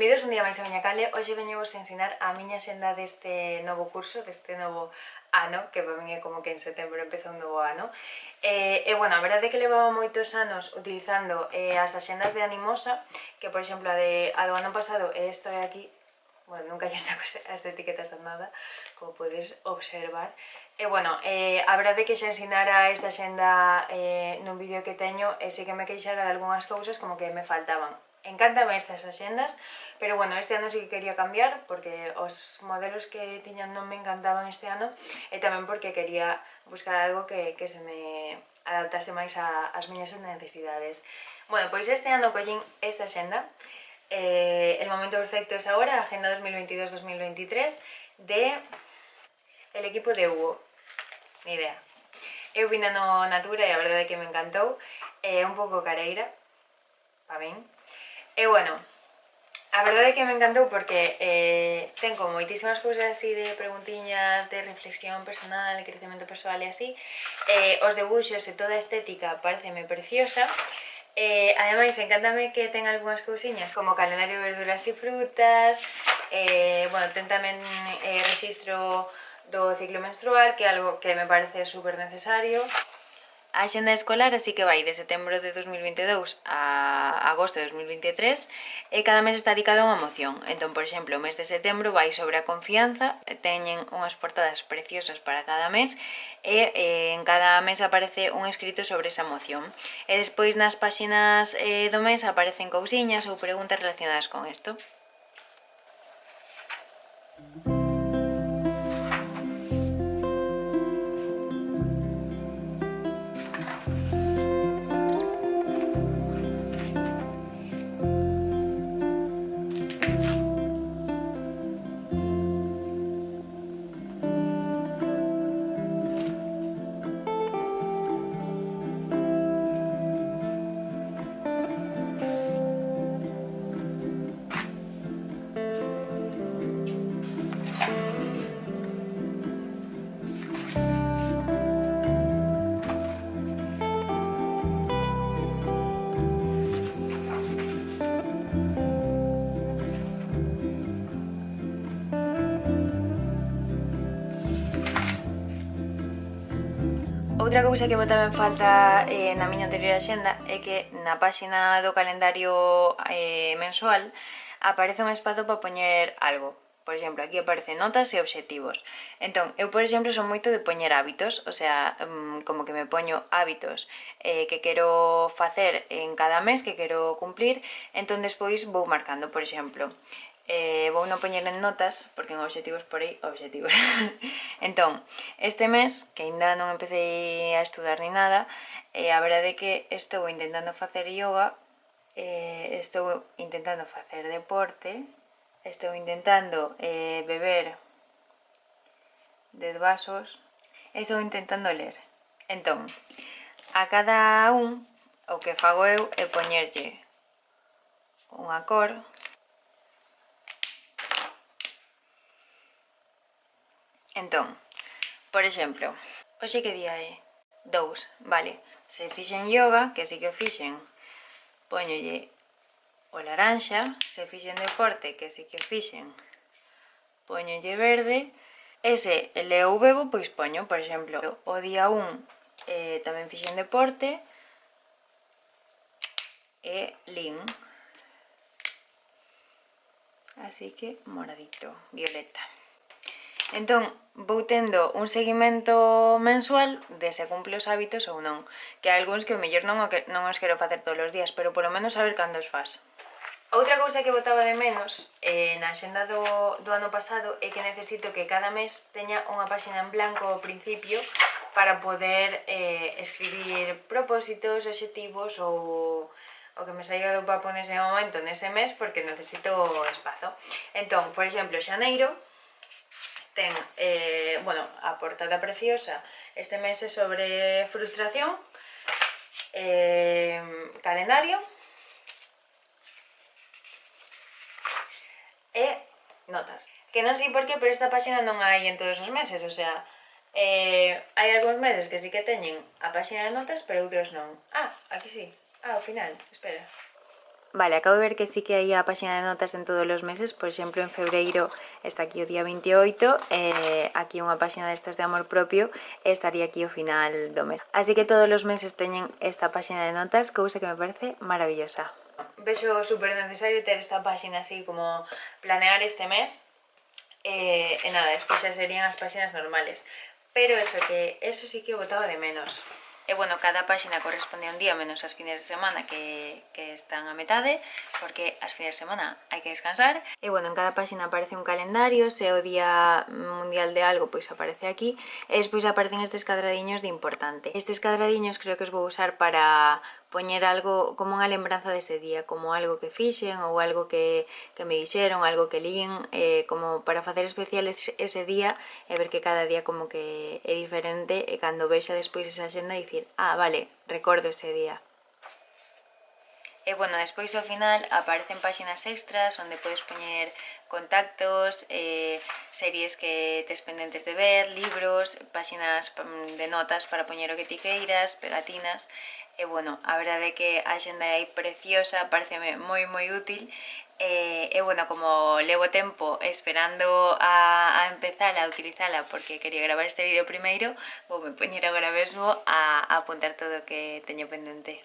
Benvidos un día máis a miña canle. Hoxe veño vos ensinar a miña xenda deste novo curso, deste novo ano, que para min é como que en setembro empeza un novo ano. Bueno, a verdade é que levaba moitos anos utilizando as axendas de Animosa, que por exemplo a do ano pasado é esta de aquí. Bueno, nunca lle saco as etiquetas a nada, como podes observar. Bueno, a verdade é que xa ensinara esta xenda nun vídeo que teño e sí que me queixara de algunhas cousas como que me faltaban. Encántame estas axendas, pero bueno, este ano sí que quería cambiar porque os modelos que tiñan non me encantaban este ano e tamén porque quería buscar algo que se me adaptase máis ás miñas necesidades. Bueno, pois este ano collín esta axenda. El momento perfecto es ahora, agenda 2022-2023 de el equipo de Hugo. Ni idea. Eu vina no Natura e a verdade é que me encantou. É un pouco careira, pa min. E bueno, a verdade é que me encantou porque ten como moitísimas cousas así de preguntiñas, de reflexión personal, de crecemento persoal e así. Os debuxos e toda a estética pareceme preciosa. Ademais, encántame que ten algunhas cousiñas como calendario de verduras e frutas. Bueno, ten tamén rexistro do ciclo menstrual, que é algo que me parece super necesario. A axenda escolar así que vai de setembro de 2022 a agosto de 2023 e cada mes está dedicado a unha emoción. Entón, por exemplo, o mes de setembro vai sobre a confianza, teñen unhas portadas preciosas para cada mes e en cada mes aparece un escrito sobre esa emoción. E despois nas páxinas do mes aparecen cousiñas ou preguntas relacionadas con isto. Outra cousa que botaba en falta na miña anterior axenda é que na páxina do calendario mensual aparece un espazo para poñer algo. Por exemplo, aquí aparecen notas e obxectivos. Entón, eu, por exemplo, son moito de poñer hábitos, o sea, como que me poño hábitos que quero facer en cada mes, que quero cumplir, entón despois vou marcando, por exemplo, vou non poñer en notas, porque en obxectivos por aí, obxectivos. Entón, este mes, que ainda non empecé a estudar ni nada, a verdade é que estou intentando facer yoga, estou intentando facer deporte, estou intentando beber 10 vasos, e estou intentando ler. Entón, a cada un, o que fago eu é poñerlle unha cor. Entón, por exemplo, hoxe que día é? 2, vale. Se fixen yoga, que sí que o fixen, poñolle o laranxa. Se fixen deporte, que sí que o fixen, poñolle verde. E se leo ou bebo, pois poño, por exemplo, o día 1 tamén fixen deporte e lin. Así que moradito, violeta. Entón, vou tendo un seguimento mensual de se cumple os hábitos ou non, que hai algúns que o mellor non os quero facer todos os días, pero polo menos saber cando os fas. Outra cousa que botaba de menos na axenda do ano pasado é que necesito que cada mes teña unha páxina en blanco ao principio para poder escribir propósitos, obxectivos ou o que me saiga do papo nese momento, nese mes, porque necesito espazo. Entón, por exemplo, xaneiro ten, bueno, a portada preciosa. Este mes é sobre frustración, calendario e notas. Que non sei por qué, pero esta páxina non hai en todos os meses, o sea, hai algúns meses que sí que teñen a páxina de notas, pero outros non. Aquí sí. Ao final, espera. Vale, acabo de ver que sí que hai a páxina de notas en todos os meses. Por exemplo, en febreiro está aquí o día 28, aquí unha páxina destas de amor propio e estaría aquí o final do mes. Así que todos os meses teñen esta páxina de notas, cousa que me parece maravillosa. Vexo super necesario ter esta páxina así como planear este mes. E nada, despois xa serían as páxinas normales. Pero eso sí que o botaba de menos. E bueno, cada páxina corresponde a un día menos as fines de semana que están a metade, porque as fines de semana hai que descansar. E bueno, en cada páxina aparece un calendario, se é o día mundial de algo, pois aparece aquí. E despois aparecen estes cadradiños de importante. Estes cadradiños creo que os vou usar para poñer algo como unha lembranza dese día, como algo que fixen ou algo que me dixeron, algo que lín, como para facer especial ese día e ver que cada día como que é diferente e cando vexa despois esa xenda dicir, ah, vale, recordo ese día. E bueno, despois ao final aparecen páxinas extras onde podes poñer contactos, series que tes pendentes de ver, libros, páxinas de notas para poñer o que ti queiras, pegatinas. E bueno, a verdade é que a xenda é preciosa, pareceme moi útil. E bueno, como levo tempo esperando a empezar a utilizala porque quería gravar este vídeo primeiro, voume poñer agora mesmo a apuntar todo o que teño pendente.